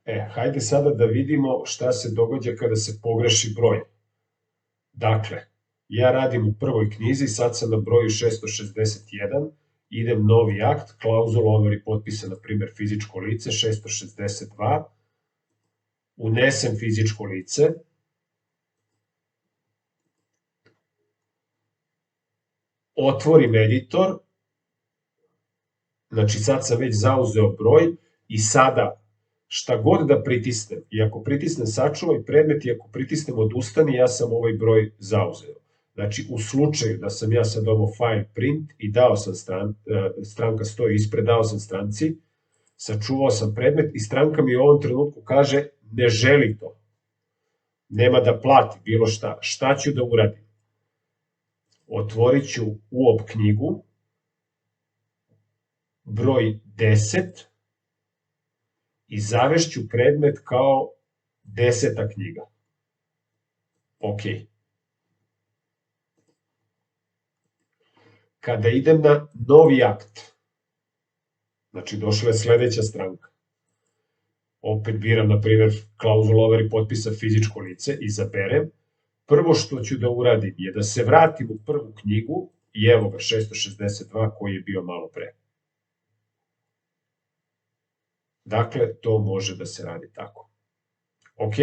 Hajde sada da vidimo šta se događa kada se pogreši broj. Dakle, ja radim u prvoj knjizi, sad sam na broju 661, idem novi akt, klauzula overi potpisa, na primjer, fizičko lice, 662, unesem fizičko lice, otvorim editor, znači sad sam već zauzeo broj i sada šta god da pritisnem, i ako pritisnem sačuvaj predmet i ako pritisnem odustani, ja sam ovaj broj zauzeo. Znači, u slučaju da sam ja sad ovo file print i dao sam stranka stoji ispred, dao sam stranci, sačuvao sam predmet i stranka mi u ovom trenutku kaže ne želi to. Nema da plati bilo šta. Šta ću da uradim? Otvorit ću UOP knjigu, broj 10 i zavešću predmet kao 10. knjiga. Ok. Kada idem na novi akt, znači došla je sledeća stranka, opet biram, na primjer, klauzulu overi potpisa fizičko lice, izaberem, prvo što ću da uradim je da se vratim u prvu knjigu i evo ga 662 koji je bio malo pre. Dakle, to može da se radi tako. Ok?